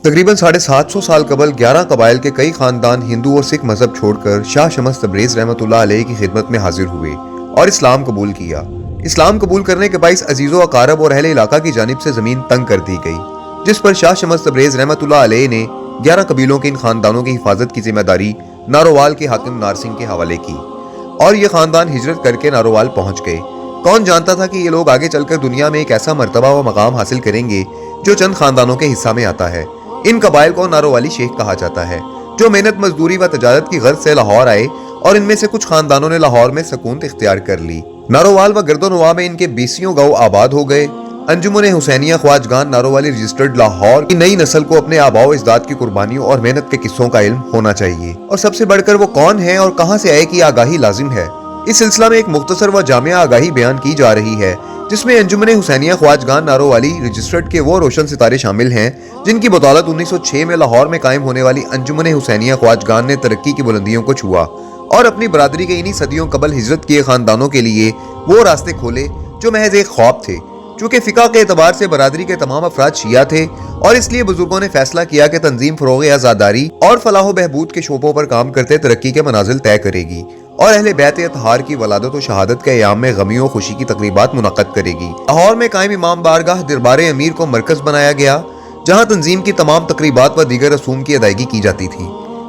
तकरीबन 750 साल कबल 11 कबाइल के कई खानदान हिंदू और सिख मजहब छोड़कर शाह शमस तबरेज रहमतुल्लाह अलैह की खिदमत में हाजिर हुए और इस्लाम कबूल किया। इस्लाम कबूल करने के बाइस अजीज़ो अकारब और अहले इलाका की जानिब से ज़मीन तंग कर दी गई, जिस पर शाह शमस तबरेज रहमतुल्लाह अलैह ने 11 कबीलों के इन खानदानों की हिफाजत की जिम्मेदारी नारोवाल के हाकिम नार सिंह के हवाले की और ये खानदान हिजरत करके नारोवाल पहुंच गए। कौन जानता था कि ये लोग आगे चलकर दुनिया में एक ऐसा मर्तबा व मकाम हासिल करेंगे जो चंद खानदानों के हिस्सा में आता है। इन कबाइल को नारोवाली शेख कहा जाता है, जो मेहनत मजदूरी व तजारत की गर्ज से लाहौर आए और इनमें से कुछ खानदानों ने लाहौर में सकून इख्तियार कर ली। नारोवाल व गर्दोनवा में इनके 20 गांव आबाद हो गए। अंजुमन हुसैनिया ख्वाजगान नारोवाली रजिस्टर्ड लाहौर की नई नस्ल को अपने आबाओ इजदाद की कुर्बानियों और मेहनत के किस्सों का इल्म होना चाहिए, और सबसे बढ़कर वो कौन है और कहां से आए की आगाही लाजिम है। इस सिलसिला में एक मुख्तसर व जामिया आगाही बयान की जा रही है, जिसमें अंजुमन हुसैनिया ख्वाजगान नारोवाली रजिस्टर्ड के वो रोशन सितारे शामिल हैं जिनकी बदौलत 1906 में लाहौर में कायम होने वाली अंजुमन हुसैनिया ख्वाजगान ने तरक्की की बुलंदियों को छुआ और अपनी बरादरी के इन्हीं सदियों कबल हिजरत किए खानदानों के लिए वो रास्ते खोले जो महज एक ख्वाब थे। चूँकि फ़िक़ा के एतबार से बरादरी के तमाम अफराद शिया थे और इसलिए बुजुर्गों ने फैसला किया कि तंजीम फ़रोग़ आज़ादारी और फलाह बहबूद के शोबों पर काम करते तरक्की के मनाजिल तय करेगी और अहले बैत अतहार की वलादत व शहादत के अयाम में गमी व खुशी की तकरीबात मुनक़्क़द करेगी। लाहौर में कायम इमाम बारगाह दरबार अमीर को मरकज़ बनाया गया, जहाँ तंजीम की तमाम तकरीबात व दीगर रसूम की अदायगी की जाती थी,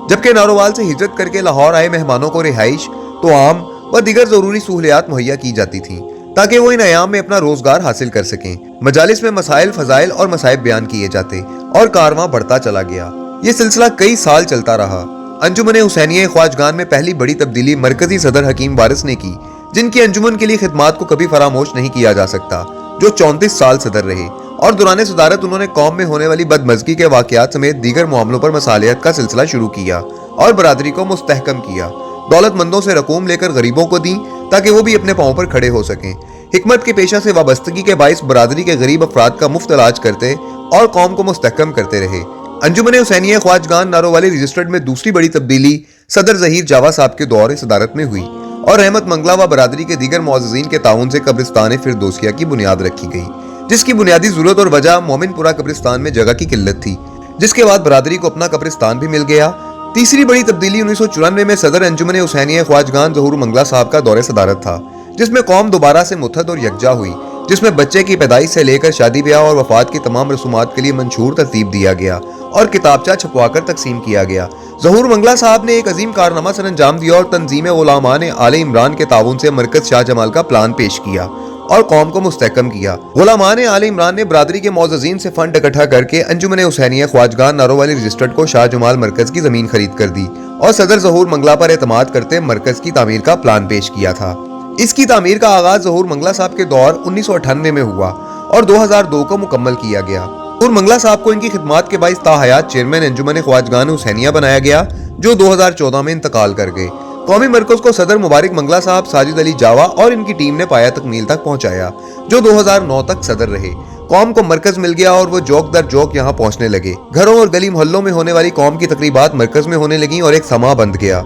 जबकि नारोवाल से हिजरत करके लाहौर आए मेहमानों को रिहाइश तो आम व दीगर ज़रूरी सहूलियात मुहैया की जाती थी ताकि वो इन अयाम में अपना रोजगार हासिल कर सकें। मजालिस में मसाइल फ़ज़ाइल और मसाइब बयान किए जाते और कारवां बढ़ता चला गया। ये सिलसिला कई साल चलता रहा। अंजुमन हुसैनिया ख्वाजगान में पहली बड़ी तब्दीली मरकजी सदर हकीम वारिस ने की, जिनकी अंजुमन के लिए खिदमात को कभी फरामोश नहीं किया जा सकता, जो 34 साल सदर रहे और दौरान सदारत उन्होंने कौम में होने वाली बदमज़गी के वाक़यात समेत दीगर मामलों पर मसालियत का सिलसिला शुरू किया और बरादरी को मुस्तहकम किया। दौलतमंदों से रकूम लेकर गरीबों को दी ताकि वो भी अपने पाँव पर खड़े हो सकें। हिकमत के पेशा से वाबस्तगी के बाइस बरादरी के गरीब अफराद का मुफ्त इलाज करते और कौम को मुस्तहकम करते रहे। अंजुमन हुसैनिया ख्वाजगान नारोवाली रजिस्टर्ड में दूसरी बड़ी तब्दीली सदर ज़हीर जावा साहब के दौर सदारत में हुई और रहमत मंगला व बरादरी के दीगर मुअज़्ज़िज़ीन के ताउन से कब्रिस्तान फिरदौसिया की बुनियाद रखी गई, जिसकी बुनियादी ज़रूरत और वजह मोमिनपुरा कब्रिस्तान में जगह की किल्लत थी, जिसके बाद बरादरी को अपना कब्रिस्तान भी मिल गया। तीसरी बड़ी तब्दीली 1994 में सदर अंजुमन हुसैनिया ख्वाजगान ज़हूर मंगला साहब का दौर सदारत था, जिसमें कौम दोबारा से मुत्तहद और यकजा हुई, जिसमें बच्चे की पैदाइश से लेकर शादी ब्याह और वफात की तमाम रसूमात के लिए मंशूर तरतीब दिया गया और किताबचा छपवाकर तकसीम किया गया। ज़हूर मंगला साहब ने एक अजीम कारनामा सर अंजाम दिया और तंजीम उलमाए ने आले इमरान के ताउन से मरकज शाह जमाल का प्लान पेश किया और कौम को मुस्तहकम किया। उलमाए आले इमरान ने बरादरी के मुअज़्ज़िज़ीन से फंड इकट्ठा करके अंजुमन हुसैनिया ख्वाजगान नारोवाली रजिस्टर्ड को शाह जमाल मरकज की ज़मीन खरीद कर दी और सदर ज़हूर मंगला पर एतमाद करते मरकज की तामीर का प्लान पेश किया था। इसकी तामीर का आगाज ज़हूर मंगला साहब के दौर 1998 में हुआ और 2002 को मुकम्मल किया गया। ज़हूर मंगला साहब को इनकी खिदमात के बाइस ताहयात चेयरमैन अंजुमन ख्वाजगान हुसैनिया बनाया गया, जो 2014 में इंतकाल कर गए। कौमी मरकज को सदर मुबारक मंगला साहब, साजिद अली जावा और इनकी टीम ने पाया तकमील तक पहुंचाया, जो 2009 तक सदर रहे। कौम को मरकज मिल गया और वो जोक दर जोक यहाँ पहुंचने लगे। घरों और गली मोहल्लों में होने वाली कौम की तकरीबात मरकज में होने लगी और एक समा बंध गया।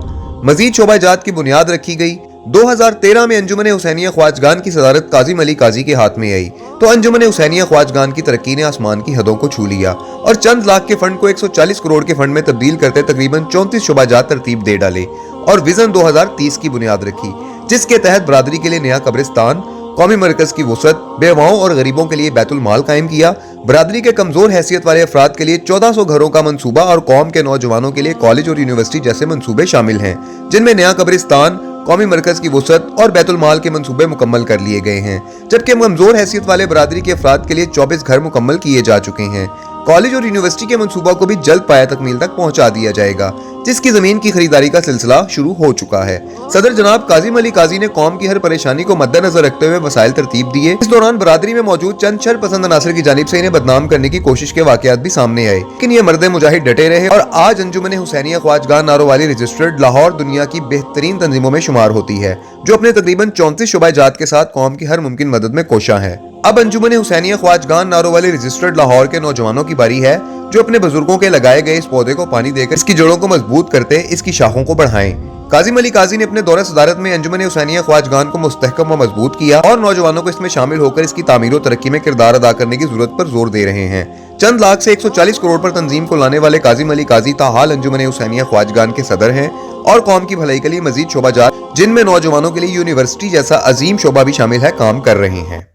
मजीद शोबाजात की बुनियाद रखी गई। 2013 में अंजुमन हुसैनिया ख्वाजगान की सदारत काज़िम अली काजी के हाथ में आई तो अंजुमन हुसैनिया ख्वाजगान की तरक्की ने आसमान की हदों को छू लिया और चंद लाख के फंड को 140 करोड़ के फंड में तब्दील करते तकरीबन 34 शोबाजात तरतीब दे डाले और विजन 2030 की बुनियाद रखी, जिसके तहत बरादरी के लिए नया कब्रिस्तान, कौमी मरकज की वसअत, बेवाओं और गरीबों के लिए बैतुल माल कायम किया, बरादरी के कमजोर हैसियत वाले अफराद के लिए 1400 घरों का मंसूबा और कौम के नौजवानों के लिए कॉलेज और यूनिवर्सिटी जैसे मंसूबे शामिल हैं, जिनमें नया कब्रिस्तान, कौमी मरकज की वसअत और बैतुल माल के मंसूबे मुकम्मल कर लिए गए हैं, जबकि कमजोर हैसियत वाले बरादरी के अफराद के लिए 24 घर मुकम्मल किए जा चुके हैं। कॉलेज और यूनिवर्सिटी के मंसूबा को भी जल्द पाया तकमील तक पहुंचा दिया जाएगा, जिसकी जमीन की खरीदारी का सिलसिला शुरू हो चुका है। सदर जनाब काज़िम अली काजी ने कौम की हर परेशानी को मद्देनजर रखते हुए वसाइल तरतीब दिए। इस दौरान बरादरी में मौजूद चंद शरपसंद अनासर की जानिब से इन्हें बदनाम करने की कोशिश के वाकयात भी सामने आए, लेकिन ये मर्द मुजाहिद डटे रहे और आज अंजुमन हुसैनिया ख्वाजगान नारोवाली रजिस्टर्ड लाहौर दुनिया की बेहतरीन तंजीमों में शुमार होती है, जो अपने तकरीबन 34 शुबाजात के साथ कौम की हर मुमकिन मदद में कोशा है। अब अंजुमन हुसैनिया ख्वाजगान नारोवाली रजिस्टर्ड लाहौर के नौजवानों की बारी है, जो अपने बुजुर्गों के लगाए गए इस पौधे को पानी देकर इसकी जड़ों को मजबूत करते इसकी शाखों को बढ़ाएं। काज़िम अली काजी ने अपने दौरे सदारत में अंजुमन हुसैनिया ख्वाजगान को मुस्तहकम व मजबूत किया और नौजवानों को इसमें शामिल होकर इसकी तामीर और तरक्की में किरदार अदा करने की जरूरत पर जोर दे रहे हैं, चंद लाख से 140 करोड़ पर तंजीम को लाने वाले काजिम अली काजी ताहाल अंजुमन हुसैनिया ख्वाजगान के सदर हैं और कौम की भलाई के लिए मजीद शोबाजात जिनमें नौजवानों के लिए यूनिवर्सिटी जैसा अजीम शोबा भी शामिल है काम कर रहे हैं।